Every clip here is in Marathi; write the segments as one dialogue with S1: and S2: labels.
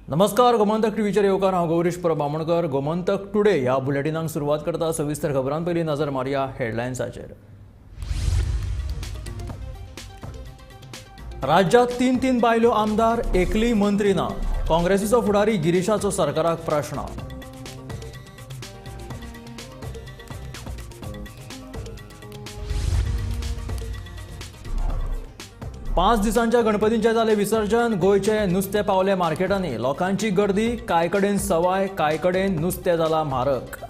S1: नमस्कार, गोमंतक टीव्हीच्या येवकार हांव गौरीश बामणकर. गोमंतक टुडे ह्या बुलेटिनाक सुरवात करता. सविस्तर खबरां पयलीं नजर मारया हेडलायन्साचेर. राज्यात तीन बायलो आमदार, एकली मंत्री ना. काँग्रेसीचो फुडारी गिरीशाचो सरकाराक प्रश्न. पांच दिसांच्या गणपतींचे जाले विसर्जन. गोंयचे नुस्तें पावले मार्केटांनी. लोकांची गर्दी, कांय कडेन सवाय, कांय कडेन नुस्तें जाला म्हारग.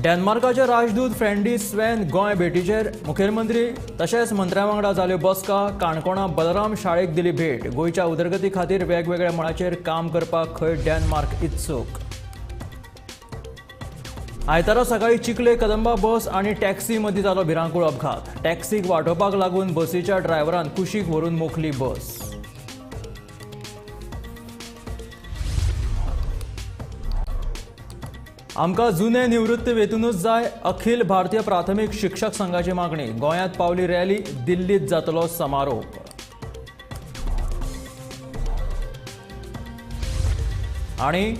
S1: डेन्मार्काचे राजदूत फ्रेंडी स्वेन गोंय भेटीचेर. मुखेलमंत्री तशेंच मंत्र्यां वांगडा जाल्यो बसका. काणकोणा बलराम शाळेक दिली भेट. गोंयच्या उदरगती खातीर वेगवेगळ्या मळाचेर काम करपाक खंय डेन्मार्क इत्सूक. आयतारा सकाळी चिखले कदंबा बस आणि टॅक्सी मदीं जालो भिरांकूळ अपघात. टॅक्सीक वांटोवपाक लागून बसीच्या ड्रायव्हरान कुशीक व्हरून मोखली बस. आमकां जुने निवृत्ती वेतनूच जाय. अखिल भारतीय प्राथमीक शिक्षक संघाची मागणी. गोंयांत पावली रॅली. दिल्लीत जातलो समारोप. आणि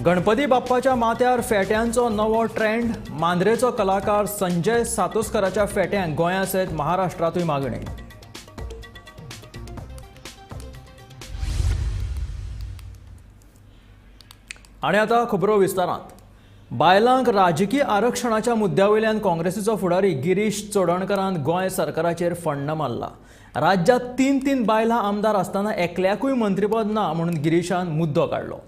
S1: गणपती बाप्पाच्या माथ्यार फेट्यांचो नवो ट्रेंड. मांद्रेचो कलाकार संजय सातोस्कराच्या फेट्यांक गोंया सयत महाराष्ट्रांतूय मागणी. आणि आता खबरो विस्तारांत. बायलांक राजकीय आरक्षणाच्या मुद्द्यावयल्यान काँग्रेसीचो फुडारी गिरीश चोडणकरान गोंय सरकाराचेर फण्ण मारला. राज्यात तीन बायलां आमदार आसतना एकल्याकूय मंत्रीपद ना म्हणून गिरीशान मुद्दो काडलो.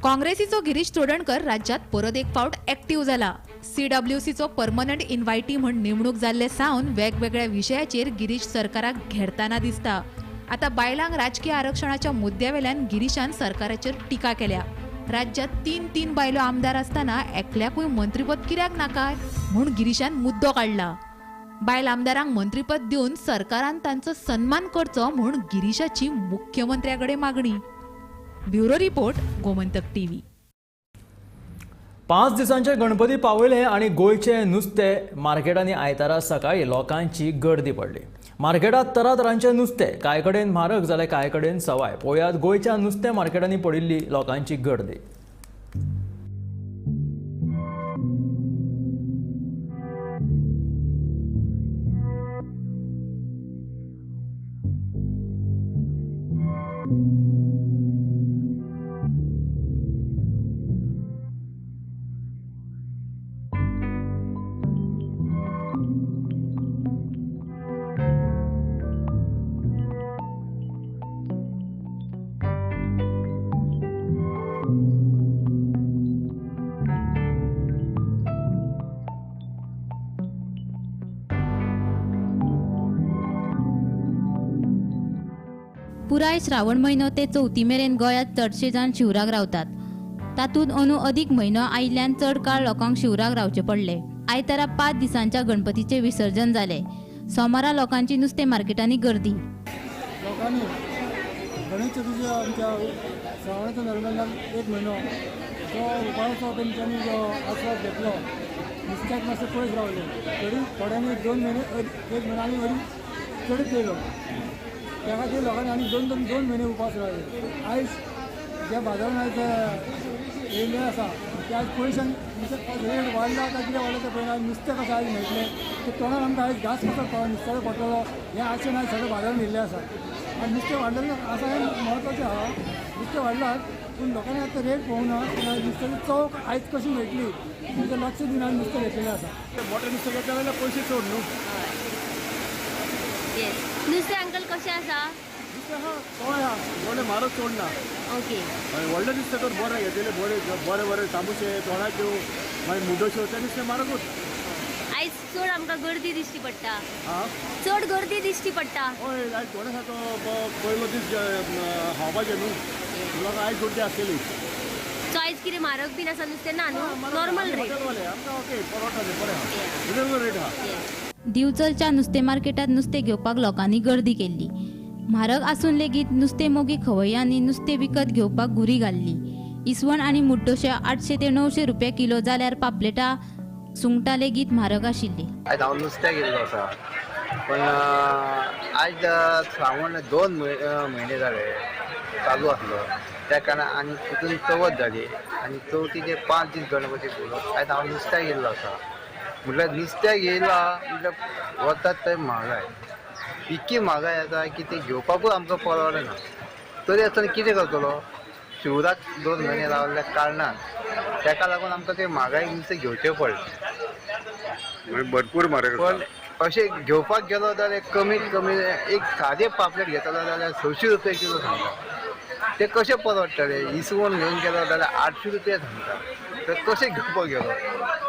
S2: काँग्रेसीचो गिरीश चोडणकर राज्यात परत एक फावट एक्टिव्ह जाला. CWCचो परमनंट इन्व्हायटी म्हूण नेमणूक जाल्ले सावन वेगवेगळ्या विशयाचेर गिरीश सरकाराक घेरताना दिसता. आता बायलांक राजकीय आरक्षणाच्या मुद्द्यावेल्यान गिरीशान सरकाराचेर टिका केल्या. राज्यात तीन बायलो आमदार आसतना एकल्याकूय मंत्रीपद कित्याक नाकाय म्हूण गिरीशान मुद्दो काडला. बायल आमदारांक मंत्रीपद दिवन सरकारान तांचो सन्मान करचो म्हूण गिरीशाची मुख्यमंत्र्याकडे मागणी. Bureau report, Gomantak TV.
S1: 5 दिसांचे गणपती पावले आणि गोंयचे नुस्तें मार्केटांनी आयतारा सकाळी लोकांची गर्दी पडली. मार्केटात तरातरांचे नुस्तें, कांय कडेन म्हारग जाल्यार कांय कडेन सवाय. पळयात गोंयच्या नुस्तें मार्केटांनी पडिल्ली लोकांची गर्दी.
S3: पुराय श्रावण म्हयनो ते चवथी मेरेन गोंयांत चडशे जाण शिवराक रावतात. तातूंत अंदू अदीक म्हयनो आयिल्ल्यान चड काळ लोकांक शिवराक रावचे पडले. आयतारा 5 दिसांच्या गणपतीचे विसर्जन जाले. सोमारा लोकांची नुस्तें मार्केटांनी गर्दी.
S4: लोकांनी गणेश चतुर्थीच्या आमच्या श्रावणाच्या दरम्यान एक म्हयनो जो उपासाचो तेंच्यांनी जो आस्वाद घेतलो, नुस्त्याक मातशें पयस रावले. तरी थोड्यांनी 2 म्हयने 1 म्हयनो आनी वरी चडच येयलो. त्या खातीर लोकांनी आनी दोन म्हयने उपास रावले. आयज ज्या बाजारान आयज येयल्ले आसा ते आयज पयशान रेट वाडला काय कितें वाडला तें पळयना. नुस्तें कशें आयज मेळटलें ते तोंडार आमकां आयज घास कसो नुस्त्याचो पडटलो हें आशेन आयज सगळे बाजारान येयल्ले आसा. आनी नुस्तें वाडलेलें आसा हें म्हत्वाचें आहा. नुस्तें वाडलात पूण लोकांनी आतां रेट पळोवना. नुस्त्याची चव आयज कशी मेळटली तेजें लक्ष दिवन आमी नुस्तें घेतलेलें आसा. मोठें नुस्तें घेतलें जाल्यार पयशे चड न्हू.
S3: नुस्तें अंकल कशें आसा?
S4: नुस्तें आहा सवाय आहा, व्हडलें म्हारग चड ना.
S3: ओके.
S4: व्हडले नुस्तें तर बरें घेतलेले बरे तांबुशे तोणाच्यो मागीर मुड्डोश्यो तें नुस्तें म्हारगूच.
S3: आयज चड आमकां गर्दी दिश्टी पडटा.
S4: आं
S3: चड गर्दी दिश्टी पडटा.
S4: हय आयज थोडे आसा तो पयलो दीस खावपाचें न्हू लोक आयज गर्दी आसतली.
S3: सो आयज
S5: कितें म्हारग बीन आसा नुस्तें ना न्हू नॉर्मल रेट
S4: ओके परवडटा बरें आहा रिजनेबल रेट आहा
S3: दिवचलच्या नुस्तें मार्केटात नुस्तें घेवपाक लोकांनी गर्दी केल्ली म्हारग आसून लेगीत नुस्तें मोगी खवय्यांनी नुस्तें विकत घेवपाक घुरी घाल्ली इसवण आनी मुड्डोशे 800 ते 900 रुपया किलो जाल्यार पापलेटां सुंगटां लेगीत म्हारग आशिल्ली
S6: आयज हांव नुस्त्याक गेल्लो आसा पण आयज श्रावण 2 म्हयने जाले चालू आसलो त्या कारणान आनी तितून चवथ जाली आनी चवथीचे 5 दीस गणपती बोलप आयज हांव नुस्त्याक गेल्लो आसा म्हटल्यार नुस्त्याक येयला म्हटल्यार वतात थंय म्हारगाय इतकी म्हारगाय आसा की ती घेवपाकूच आमकां परवडना तरी आसतना कितें करतलो शिवराक 2 म्हयने रावल्ल्या कारणान ताका लागून आमकां ते म्हारगाय नुस्तें घेवचें पडलें
S7: भरपूर म्हारग
S6: पण अशें घेवपाक गेलो जाल्यार कमीत कमी एक सादें पापलेट घेतलो जाल्यार 600 रुपया किलो सांगता ते कशें परवडटले इसवण घेवन गेलो जाल्यार 800 रुपया सांगता तर कशें घेवपाक गेलो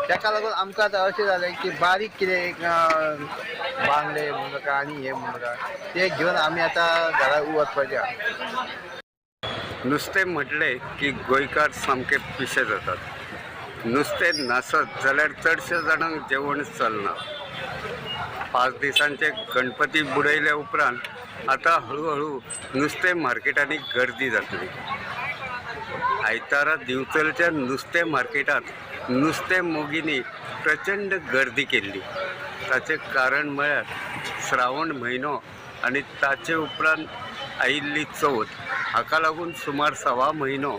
S6: ताका लागून आमकां आतां अशें जालें की बारीक कितें एक बांगडे म्हणून आनी हें म्हणून ते घेवन आमी आतां घरा वचपाचें आहा
S7: नुस्तें म्हटलें की गोंयकार सामके पिशे जातात नुस्तें नासत जाल्यार चडशे जाणांक जेवण चलना 5 दिसांचे गणपती बुडयले उपरांत आतां हळू नुस्तें मार्केटांनी गर्दी जातली आयतारा दिवचलच्या नुस्तें मार्केटांत नुस्तें मोगिनी प्रचंड गर्दी केल्ली ताचें कारण म्हळ्यार श्रावण म्हयनो आनी ताचे उपरांत आयिल्ली चवथ हाका लागून सुमार 1.25 म्हयनो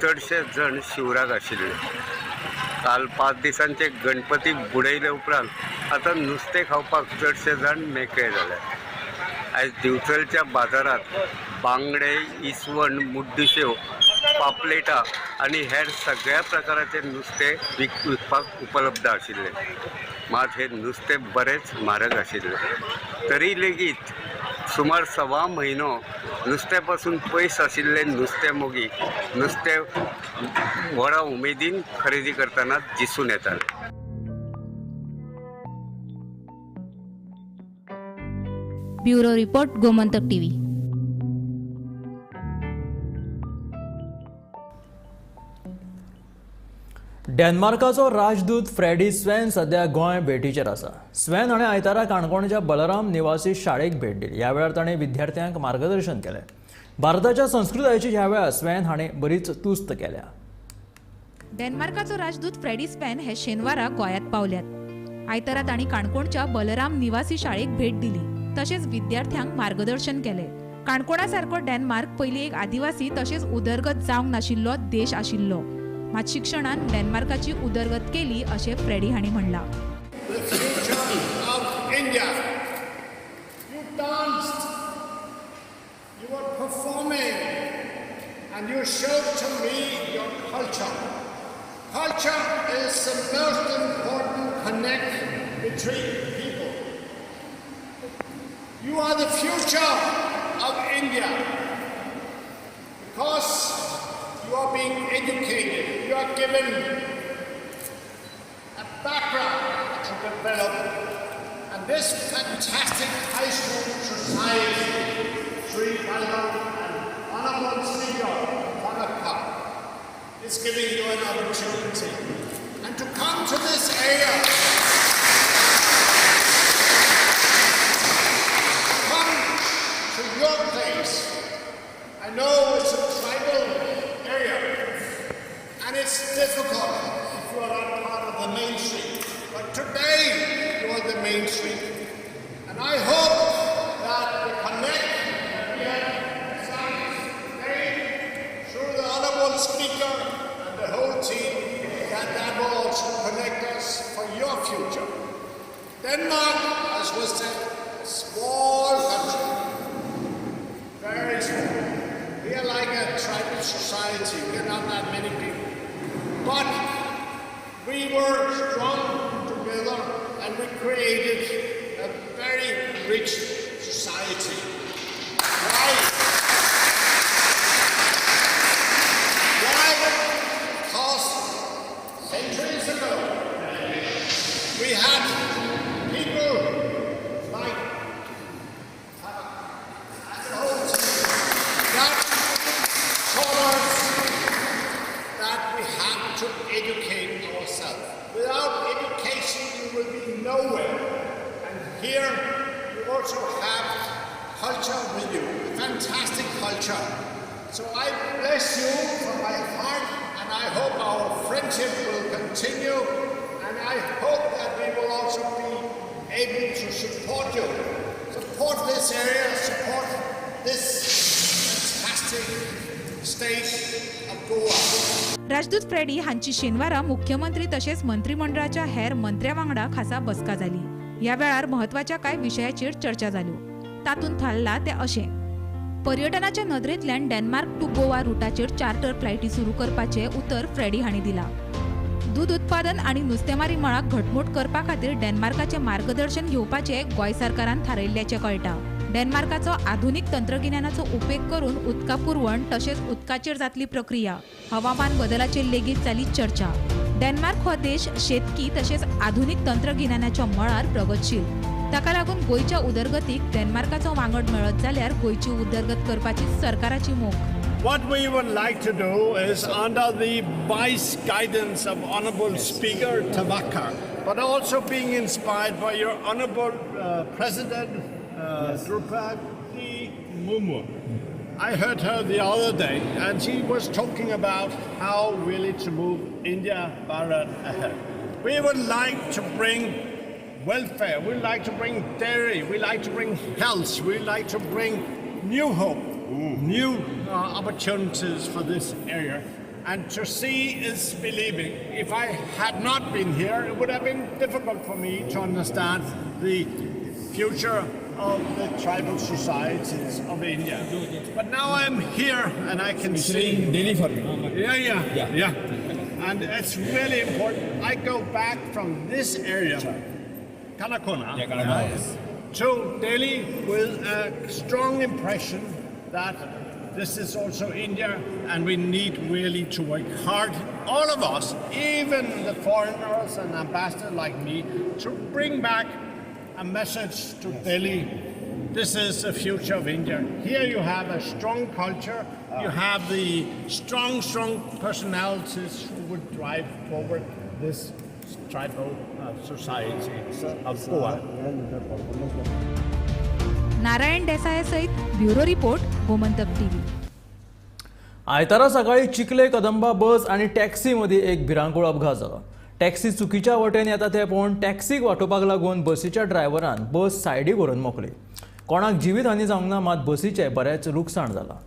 S7: चडशे जण शिवराक आशिल्ले काल 5 दिसांचे गणपती बुडयले उपरांत आतां नुस्तें खावपाक चडशे जाण मेकळे जाल्यात आयज दिवचलच्या बाजारात बांगडे इसवण मुड्डुश्यो पापलेटां आनी हेर सगळ्या प्रकाराचें नुस्तें विकपाक उपलब्ध आशिल्लें मात हें नुस्तें बरेंच म्हारग आशिल्लें तरी लेगीत सुमार 1.25 म्हयनो नुस्त्या पासून पयस आशिल्ले नुस्तें मोगी नुस्तें व्हडा उमेदीन खरेदी करतना दिसून येतालें
S3: ब्युरो रिपोर्ट गोमंतक टीव्ही
S1: डेन्मार्काचो राजदूत फ्रेडी स्वॅन सध्या गोंय भेटीचेर आसा स्वॅन हाणें आयतारा काणकोणच्या बलराम निवासी शाळेक भेट दिली ह्या वेळार ताणें विद्यार्थ्यांक मार्गदर्शन केलें भारताच्या संस्कृतायेची ह्या वेळार स्वॅन हाणें बरीच तुस्त केल्या
S2: डेन्मार्काचो राजदूत फ्रेडी स्पॅन हे शेनवारा गोंयांत पावल्यात आयतारा तांणी काणकोणच्या बलराम निवासी शाळेक भेट दिली तशेंच विद्यार्थ्यांक मार्गदर्शन केलें काणकोणा सारको डेन्मार्क पयलीं एक आदिवासी तशेंच उदरगत जावंक नाशिल्लो देश आशिल्लो मात शिक्षणान डेन्मार्काची उदरगत केली अशें फ्रेडी हांणी म्हणलां
S8: And you showed to me your culture. Culture is the most important connect between people. You are the future of India because you are being educated. You are given a background to develop. And this fantastic high school society, Sri Balram Honorable Speaker Gomantak is giving you an opportunity. And to come to this area, come to your place. I know it's a tribal area, and it's difficult if you are not part of the mainstream. But today, you are the mainstream. And I hope that the connect Speaker and the whole team that will also connect us for your future. Denmark, as was said, a small country, very small. We are like a tribal society. We are not that many people. But we were strong together and we created a very rich society. Why? Centuries ago, we had people like that taught us that we here you also have culture with you, fantastic culture. So I bless you from my heart, and I hope our friendship will continue, and I hope that we will also be able to support you, support this area, support this fantastic state of Goa.
S2: राजदूत फ्रेडी हांची शेनवारा मुख्यमंत्री तसेच मंत्रिमंडळाच्या हेर मंत्र्या वांगडा खासा बसका जाली। या वेळार महत्वाच्या कांय विशयाचेर चर्चा जाल्यो। तातूंत थारला ते अशें पर्यटनाच्या नदरेंतल्यान डेन्मार्क टू गोवा रुटाचेर चार्टर फ्लायटी सुरू करपाचे उतर फ्रेडी हांणी दिला। दूध उत्पादन आणि नुस्तेमारी मळाक घटमूट करपा खातीर डेन्मार्काचे मार्गदर्शन घेवपाचे गोंय सरकारान थारायिल्ल्याचें कळटा। डेन्मार्काचो आधुनीक तंत्रगिन्यानाचो उपेग करून उदका पुरवण तशेंच उदकाचेर जातली प्रक्रिया, हवामान बदलाचेर लेगीत जाली चर्चा। डेन्मार्क हो देश शेतकी तशेंच आधुनीक तंत्रगिन्यानाच्या मळार प्रगतशील। ताका लागून गोंयच्या उदरगतीक डेन्मार्काचो वांगड मेळत जाल्यार गोंयची उदरगत करपाची सरकाराची मोख।
S9: What we would like to do is, under the wise guidance of Honourable Speaker Tavakar, but also being inspired by your Honourable President Draupadi Murmu. I heard her the other day, and she was talking about how really to move India Bharat ahead. We would like to bring welfare, we like to bring dairy, we like to bring health, we like to bring new hope, new opportunities for this area. And to see is believing. If I had not been here, it would have been difficult for me to understand the future of the tribal societies of India. But now I'm here and I can see.
S10: Daily farming.
S9: Yeah. And it's really important. I go back from this area, Kanakona, to Delhi with a strong impression that this is also India, and we need really to work hard, all of us, even the foreigners and ambassadors like me, to bring back a message to Delhi. This is the future of India. Here you have a strong culture, you have the strong personalities who would drive forward this tribal society of Goa.
S2: Narayan Desai सहित ब्युरो रिपोर्ट गोमंतक टीव्ही।
S1: आयतारा सकाळी चिखले कदंबा बस आणि टॅक्सी मदीं एक भिरांकूळ अपघात जालो। टॅक्सी चुकीच्या वटेन येता ते पळोवन टॅक्सीक वाटोवपाक लागून बसीच्या ड्रायव्हरान बस सायडीक व्हरून मोकली। कोणाक जिवीत हानी जावंक ना, मात बसीचें बरेंच लुकसाण जालां।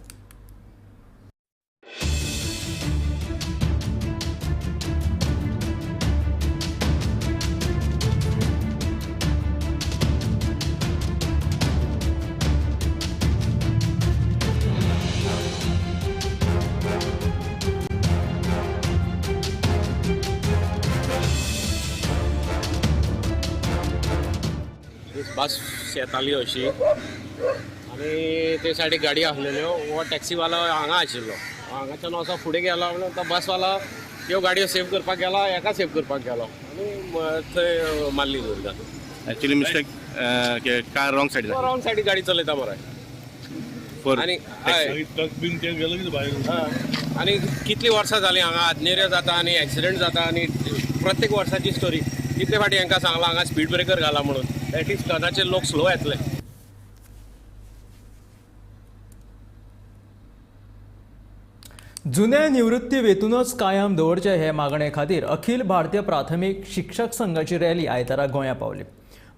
S10: बस येताली अशी आनी ते सायडीक गाडी आसलेल्यो, हो टॅक्सीवालो हांगा आशिल्लो, हांगाच्यान असो फुडें गेलो म्हणून तो बसवालो ह्यो गाडयो सेव करपाक गेलो, एका सेव करपाक गेलो आनी थंय मारली जोरदार।
S11: एक्चुअली मिस्टेक कार रॉंग सायडीक
S10: गाडी चलयता मरे। आनी आनी कितली वर्सां जालीं हांगा आदनेऱ्यो जाता आनी एक्सिडेंट जाता आनी प्रत्येक वर्साची स्टोरी। कितले फाटी हांकां सांगलां हांगा स्पीड ब्रेकर घाला म्हणून, दॅट इज कदाचित लोक स्लो येतले।
S1: जुने निवृत्ती वेतूनच कायम दवरचे हे मागणे खातीर अखिल भारतीय प्राथमीक शिक्षक संघाची रॅली आयतारा गोंया पावली।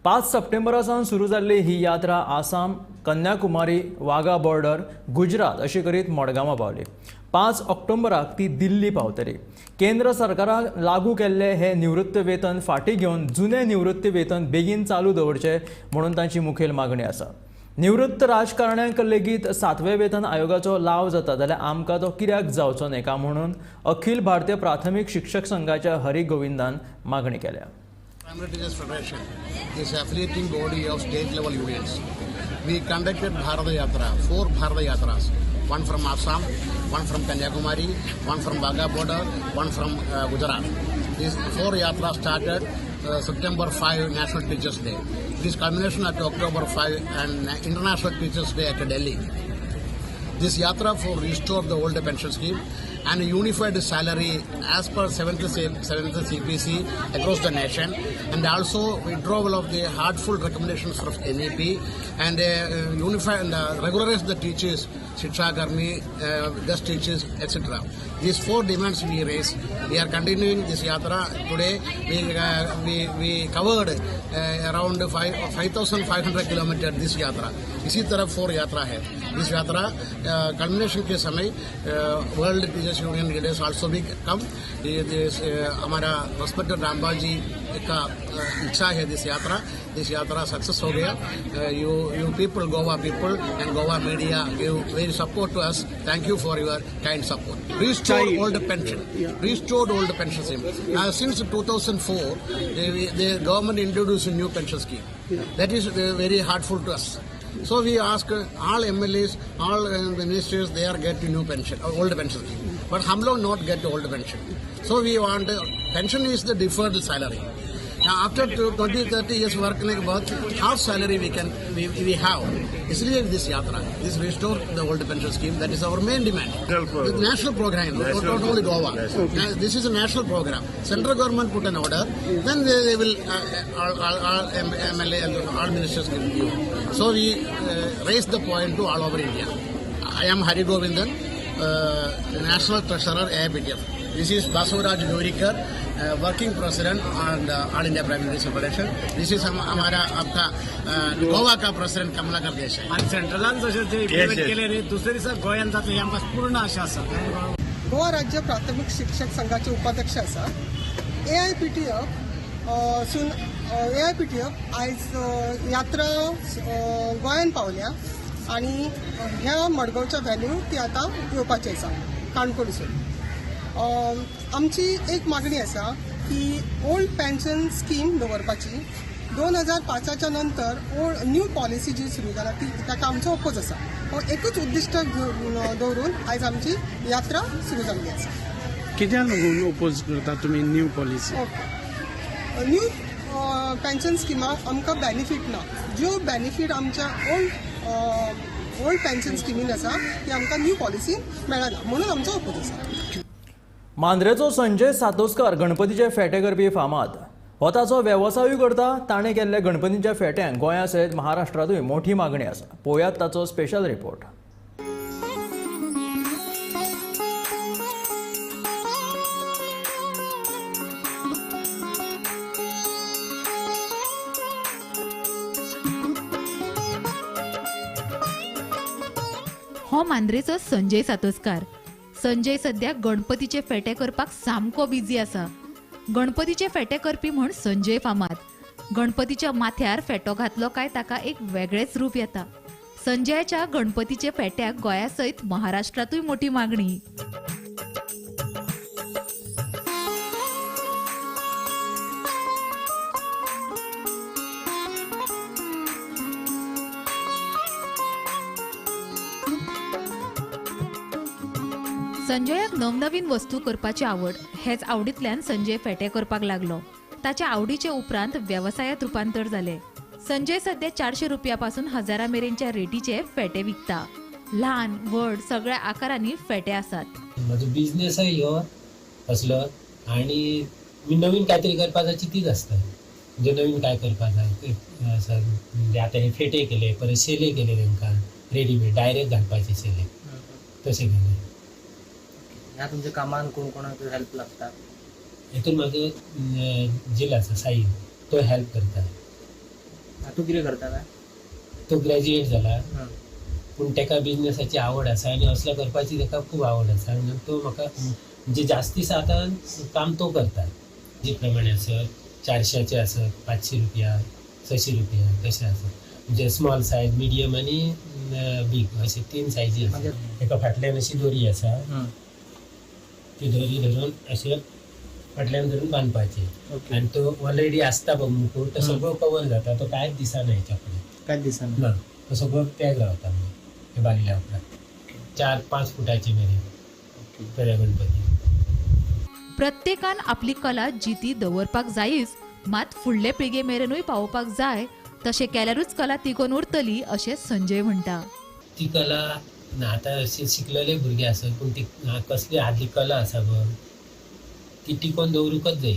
S1: 5 सप्टेंबरा सावन सुरू जाल्ली ही यात्रा आसाम, कन्याकुमारी, वाघा बॉर्डर, गुजरात अशी करीत मडगांवां पावली। 5 ऑक्टोबराक ती दिल्ली पावतली। केंद्र सरकारान लागू केल्ले हे निवृत्ती वेतन फाटीं घेवन जुने निवृत्ती वेतन बेगीन चालू दवरचे म्हणून तांची मुखेल मागणी आसा। निवृत्त राजकारण्यांक लेगीत 7वें वेतन आयोगाचो लाव जाता जाल्यार आमकां तो कित्याक जावचो न्हय का म्हणून अखिल भारतीय प्राथमीक शिक्षक संघाच्या हरी गोविंदान मागणी केल्या।
S12: Primary Teachers Federation is affiliating body of state level unions. We conducted Bharata Yatra, 4 Bharata Yatras, one from Assam, one from Kanyakumari, one from Wagah border, one from Gujarat. These 4 yatras started September 5 National Teachers Day. This culmination at October 5 and International Teachers Day at Delhi. This yatra for restore the old pension scheme and a unified salary as per 7th CPC across the nation, and also withdrawal of the hurtful recommendations from NEP, and unify and regularize the teachers, Shiksha Karmi, guest teachers, etc. These 4 demands we raise. We are continuing this yatra today. We covered around 5,500 kilometers this yatra. इसी तरह 4 यात्रा है. This यात्रा culmination के समय World Teachers Union leaders also भी कम. हमारा respected रामबाल जी का इच्छा है this यात्रा success हो गया. You people, Goa people and Goa media give very support to us. Thank you for your kind support. Restored old pension scheme. Since 2004, the government introduced a new pension scheme. That is very hurtful to us. So we ask all MLAs, all ministers, they are getting new pension, old pension scheme. But hum log not get old pension. So we want pension is the deferred salary. Now after 20-30 years work के बाद half salary we have. इसलिए this yatra, this restore the old pension scheme. That is our main demand. The national program, not only Goa. This is a national program. Central government put an order, then they will all MLA and all ministers will give. So we raise the point to all over India. I am Hari Govindan, National Treasurer AIPTF. This is Basuraj Gaurikar, working president and All India Prime Minister Federation. This is हमारा आपका गोवा का president कमलाकर देश है.
S13: आणि सेंट्रलान जसे ते इम्प्लिमेंट केले रे दुसरी दिसा गोंयान जातले आमकां पूर्ण आशा आसा.
S4: गोवा राज्य प्राथमिक शिक्षक संघाचे उपाध्यक्ष आसा. AIPTF आयज यात्रा गोंयान पावल्या आणि ह्या मडगांवच्या व्हॅल्यू ती आता येवपाची आसा काणकोणसून. आमची एक मागणी आसा की ओल्ड पेन्शन स्कीम दवरपाची. 2005च्या नंतर न्यू पॉलिसी जी सुरू जाला ती ताका आमचो ओपोज आसा. एकूच उद्दिश्ट दवरून आयज आमची यात्रा सुरू जाल्ली आसा.
S13: कित्याक ओपोज करता तुमी न्यू पॉलिसी?
S4: न्यू पेन्शन स्किमाक आमकां बेनिफीट ना. ज्यो बेनिफीट आमच्या ओल्ड पेन्शन स्किमीन आसा ती आमकां न्यू पॉलिसीन मेळना म्हणून आमचो ओपोज आसा.
S1: मांद्रेचो संजय सातोस्कर गणपतीचे फेटे करपी फामाद. हो ताचो वेवसायूय करता. ताणें केल्ले गणपतींच्या फेट्यांक गोंया सयत महाराष्ट्रांतूय मोठी मागणी आसा. पळयात ताचो स्पेशल रिपोर्ट.
S2: हो मांद्रेचो संजय सातोस्कार. संजय सध्या गणपतीचे फेटे करपाक सामको बिझी आसा. गणपतीचे फेटे करपी म्हूण संजय फामाद. गणपतीच्या माथ्यार फेटो घातलो काय ताका एक वेगळेच रूप येता. संजयाच्या गणपतीचे फेट्याक गोंया सयत महाराष्ट्रातूय मोठी मागणी. संजयाक नवनवीन वस्तू करपाची आवड. हेच आवडींतल्यान संजय फेटे करपाक लागलो. ताच्या आवडीचे उपरांत व्यवसायात रूपांतर जाले. संजय सध्या 400 रुपयापासून 1000 मेरेनच्या रेटीचे फेटे विकता. लहान व्हड सगळ्या आकारांनी फेटे आसात.
S14: माझो बिझनेस आहे ह्यो असलो आणि मी नवीन काहीतरी करपाची चितीच असता. म्हणजे नवीन काय करपाक जाय म्हणजे आता हे फेटे केले, परत शेले केले, तांकां रेडीमेड डायरेक्ट घालपाचे शेले तसे केले.
S15: ह्या तुमच्या कामान कोण कोणाक हेल्प लागता?
S14: हेतून म्हाजो जिल आसा साई, तो हेल्प करता.
S15: तूं कितें करता काय?
S14: तो ग्रॅज्युएट जाला पूण ताका बिझनेसाची आवड आसा आनी असलो करपाची ताका खूब आवड आसा. आनी तो म्हाका म्हणजे जास्तीस आतां काम तो करता. जे प्रमाणे आसत 400चे आसत, 500 रुपया, 600 रुपया तशें आसत. म्हणजे स्मॉल सायज, मिडियम आनी बीग अशे 3 सायजी आसा. एका फाटल्यान अशी दोरी आसा, ती दोरी धरून अशें फाटल्यान धरून बांदपाची. आनी तो ऑलरेडी आसता बघ मुकूट, तो सगळो कवर जाता. तो कांयच दिसना हेच्या फुडें,
S15: कांयच दिसना
S14: ना. तो सगळो पॅक रावता हे बांदल्या उपरांत 4-5 फुटाची मेरेन बरे गणपती.
S2: प्रत्येकान आपली कला जिती दवरपाक जायच, मात फुडले पिळगे मेरेनूय पावोवपाक जाय. तशें केल्यारूच कला तिगोवन उरतली अशें संजय म्हणटा.
S14: ती कला ना आतां अशे शिकलेले भुरगे आसत पूण ती कसली आदली कला आसा पळय ती टिकोवन दवरूंकच जाय.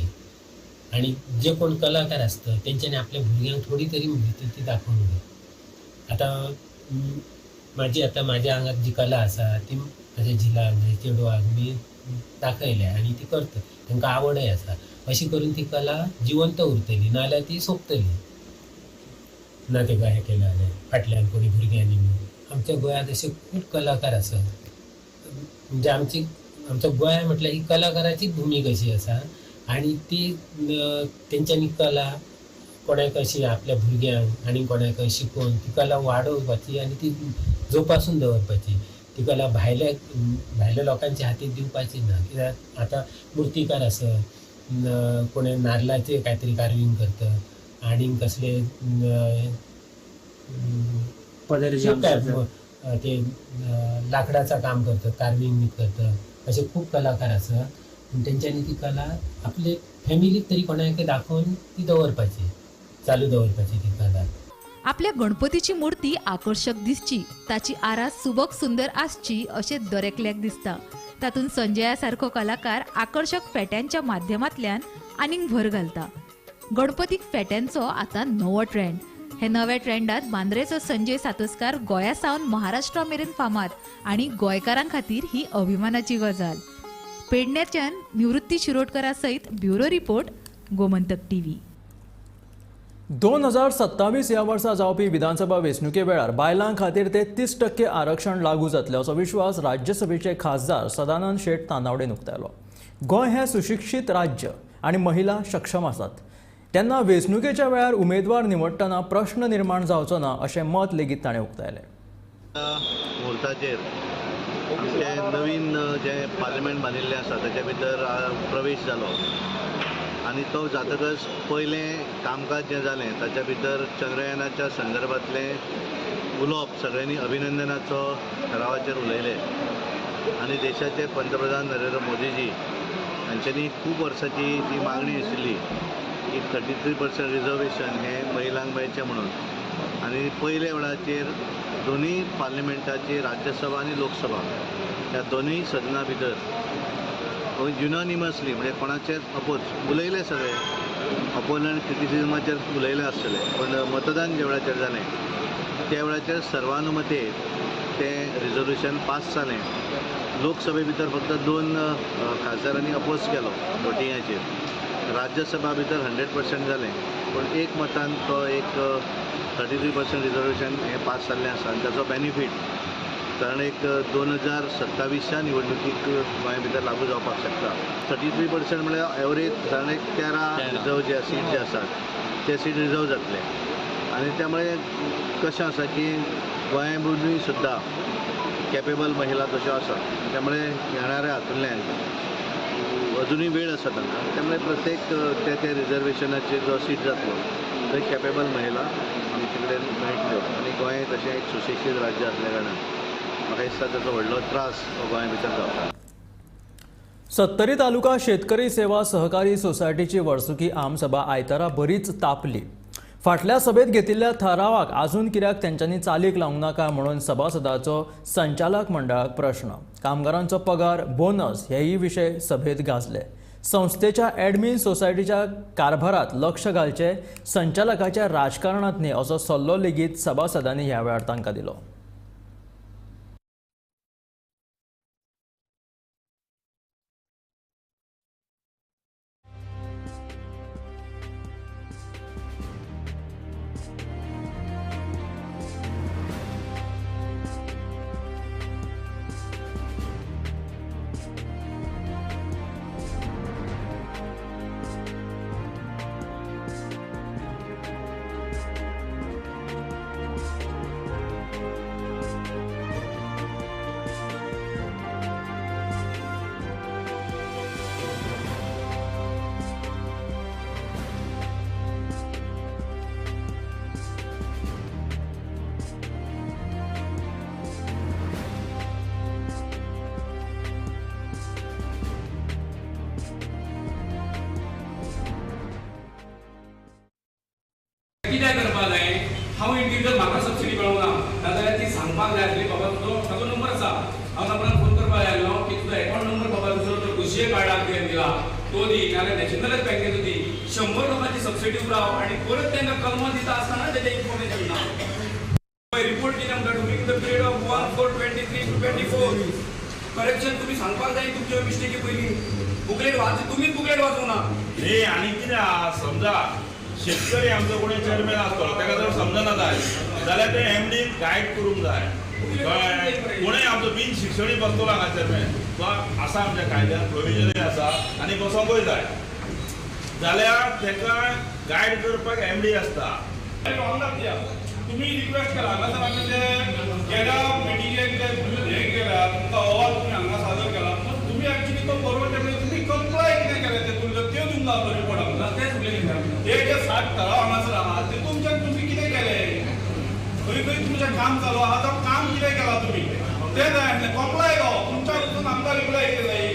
S14: आणि जे कोण कलाकार असतात त्यांच्यानी आपल्या भुरग्यांक थोडी तरी म्हणजे ती दाखोवंक जाय. आता माझ्या आंगात जी कला आसा ती माझ्या झिलाक चेडवाक मी दाखयल्या आणि ती करता तांकां आवडय आसा. अशी करून ती कला जिवंत उरतली नाल्यार ती सोंपतली ना. तेका हें केलें जाल्यार फाटल्यान कोणी भुरग्यांनी आमच्या गोंयांत असे खूब कलाकार आसात. म्हणजे आमच्या गोंय म्हटल्यार ही कलाकाराची भूमी कशी आसा आणि ती तेंच्यांनी कला कोणाक अशी आपल्या भुरग्यांक आणि कोणाक शिकोवन ती कला वाडोवपाची आणि ती जोपासून दवरपाची. ती कला भायल्या लोकांच्या हातीक दिवपाची ना. कित्याक आतां मुर्तीकार आसत कोणे नारळाचे कांय तरी कार्विंग करतात आणि कसले ते लाकडाचं काम करतात कार्विंग करतात असे खूप कलाकार आसात. तेंच्यांनी ती कला आपले फॅमिलीक तरी कोणाक दाखोवन ती दवरपाची चालू दवरपाची ती कला.
S2: आपल्या गणपतीची मूर्ती आकर्षक दिसची ताची आरास सुबक सुंदर आसची अशें दरेकल्याक दिसता. तातूंत संजया सारको कलाकार आकर्षक फेट्यांच्या माध्यमांतल्यान आनीक भर घालता. गणपतीक फेट्यांचो आतां नवो ट्रेंड. हे नव्या ट्रेंडात बांद्रेचो संजय सातोसकार गोंया सावन महाराष्ट्रा मेरेन फामाद आणि गोंयकारां खातीर ही अभिमानाची गजाल. पेडणेच्यान निवृत्ती शिरोडकरा सयत ब्युरो रिपोर्ट गोमंतक टीव्ही.
S1: 2027 ह्या वर्सा जावपी विधानसभा वेंचणुके वेळार बायलां खातीर 33% आरक्षण लागू जातले असो विश्वास राज्यसभेचे खासदार सदानंद शेट तानावडेन उक्तायलो. गोंय हें सुशिक्षीत राज्य आनी महिला सक्षम आसात तेन्ना वेंचणुकेच्या वेळार उमेदवार निवडटना प्रश्न निर्माण जावचो ना अशें मत लेगीत ताणें उक्तायलें.
S16: मुहूर्ताचेर आमचे नवीन जे पार्लिमेंट बांदिल्लें आसा ताचे भितर प्रवेश जालो आनी तो जातकच पयलें कामकाज जें जालें ताच्या भितर चंद्रयानाच्या संदर्भांतलें उलोवप सगळ्यांनी अभिनंदनाचो ठरावाचेर उलयले आनी देशाचे पंतप्रधान नरेंद्र मोदीजी हांच्यांनी खूब वर्सांची जी मागणी आशिल्ली की 33% रिजर्वेशन हें महिलांक मेळचें म्हणून आनी पयले वेळाचेर दोनूय पार्लिमेंटाची राज्यसभा आनी लोकसभा ह्या दोनूय सदना भितर युनानिमसली म्हणजे कोणाचेर अपोज उलयले सगळे अपोनंट क्रिटिसिजमाचेर उलयले आसतले पण मतदान जे वेळाचेर जालें त्या वेळाचेर सर्वानुमते तें रिजर्वेशन पास जालें. लोकसभे भितर फक्त 2 खासदारांनी अपोज केलो वोटिंगाचेर. राज्यसभा भितर 100% जालें पण एक मतान तो एक 33% रिजर्वेशन हें पास जाल्लें आसा आनी ताचो बेनिफीट कारण एक 2027च्या निवडणुकीक गोंया भितर लागू जावपाक शकता. 33% म्हळ्यार एवरेज कारण एक 13 रिजर्व जे सीट जे आसात ते सीट रिजर्व जातले आनी त्यामुळे कशें आसा की गोंया सुद्दां कॅपेबल महिला तश्यो आसात त्यामुळे येणाऱ्या हातूंतल्यान अजुनूय वेळ आसा तांकां त्यामुळे प्रत्येक ते रिजर्वेशनाचेर जो सीट जातलो थंय कॅपेबल महिला आमचे कडेन मेळटल्यो आनी गोंय तशें एक सुशिक्षीत राज्य आसल्या कारणान म्हाका दिसता ताचो व्हडलो त्रास गोंया भितर जावता.
S1: सत्तरी तालुका शेतकरी सेवा सहकारी सोसायटीची वर्सुकी आमसभा आयतारा बरीच तापली. फाटल्या सभेत घेतिल्ल्या थारावाक आजून कित्याक तेंच्यांनी चालीक लावंक नाका म्हणून सभासदाचो संचालक मंडळाक प्रश्न. कामगारांचो पगार बोनस हेही विशय सभेत गाजले. संस्थेच्या ॲडमिन सोसायटीच्या कारभारात लक्ष घालचे संचालकाच्या राजकारणांत न्ही असो सल्लो लेगीत सभासदांनी ह्या वेळार तांकां दिलो.
S17: कित्याक करपा जाय हांव इंडिविज्युअल म्हाका सबसिडी मेळूंक ना नाजाल्यार ती सांगपाक जाय आसली बाबा ताजो नंबर आसा हांव नंबरान फोन करपाक आयलो की तुजो अकाउंट नंबर बाबा तुजो तो कृषी कार्डाक तुवें दिला तो दी नाजाल्यार नॅशनलायज बँकेचो दी 100 लोकांची सबसिडी उराव आनी परत तांकां कलमां दिता आसतना तेजें इन्फॉर्मेशन ना रिपोर्ट दिना म्हणटा during the period of 1/4/23 to 24 correction तुम्ही सांगपाक जाय तुमच्या मिस्टेकी पयलीं बुकलेट वाच तुम्हीच बुकलेट वाचूंक ना
S11: न्ही आनी कितें आहा समजा शेतकरी आमचो कोणी चेअरमॅन आसतलो ताका जर समजना जाय जाल्यार ते एमडी गायड करूंक जाय कोणूय आमचो बिन शिक्षणीक बसतलो हांगा चेअरमॅन तो आसा आमच्या कायद्यान प्रोविजनूय आसा आनी बसोंकूय जाय जाल्यार ताका गायड करपाक एमडी आसता
S17: तुम्ही रिक्वेस्ट केला हांगासर आमी ते गेल्या मिटिंगेक हे केला तुमकां अहवाल तुम्ही हांगा सादर केला पण तुम्ही एक्चुअली तो बरोबर केले तुम्ही कंप्लाय कितें केले ते तुमचो ते दिवंक लागलो रिपोर्ट आमकां तेच उलयलें ते जे 60 तलाव हांगासर आहा ते तुमच्यान तुम्ही कितें केलें खंय खंय तुमचें काम चालू आहा तो काम कितें केला तुम्ही ते जाय आसलें कंप्लाय गो तुमच्या कडसून आमकां रिप्लाय केले जाय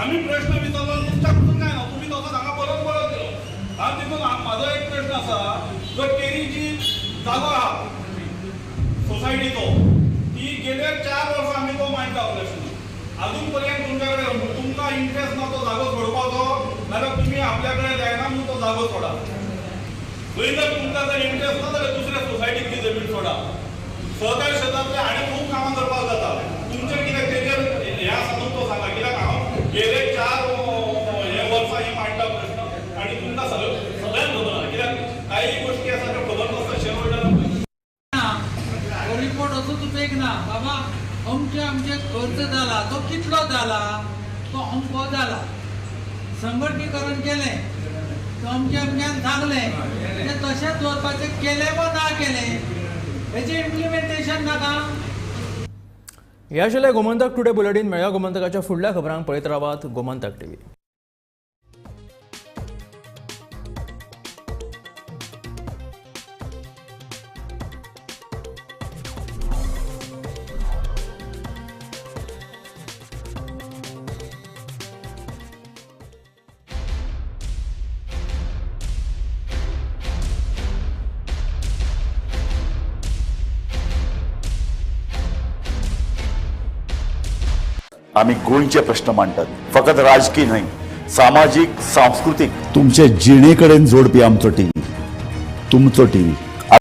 S17: आमी प्रश्न विचारलो तुमच्या कडसून काय ना तुम्ही तसोच हांगा परत परत दिलो आनी तितून म्हाजो एक प्रश्न आसा जो टेरीची जागो आहा सोसायटीचो ती गेले 4 वर्सां आमी तो मांडटा प्रश्न अजून पर्यंत तुमच्या कडेन तुमकां इंट्रस्ट ना तो जागो सोडपाचो नाल्यार तुमी आपल्या कडेन जायना म्हणून तो जागो सोडा खंय जर तुमकां जर इंट्रस्ट ना जाल्यार दुसऱ्या सोसायटीक ती जमीन सोडा सहकारी क्षेत्रांतले आनी खूब कामां करपाक जाता तुमचें कितें तेजेर ह्या सादून तो सांगा कित्याक हांव गेले 4 वर्सां ही मांडटा प्रश्न आनी तुमकां सगळ्यांक खबर ना कित्याक काही गोष्टी आसा त्यो खबर नासता शेअर होल्डरांक
S18: रिपोर्ट असो तुवें ना बाबा अमके खर्च जाला तो कितलो जाला तो अमको जाला संघटीकरण केलें तो अमक्यान सांगलें ते तशेंच दवरपाचें केलें वा ना केलें हेचें इम्प्लिमेंटेशन नाका
S1: हे आशिल्लें गोमंतक टुडे बुलेटीन मेळ्या गोमंतकाच्या फुडल्या खबरांक पळयत रावात गोमंतक टीव्ही.
S19: आम्ही गोंयचे प्रश्न मांडटात फकत राजकीय न्हय सामाजिक सांस्कृतिक
S20: तुमचे जिणेकडेन जोडपी आमचो टीव्ही तुमचो टीव्ही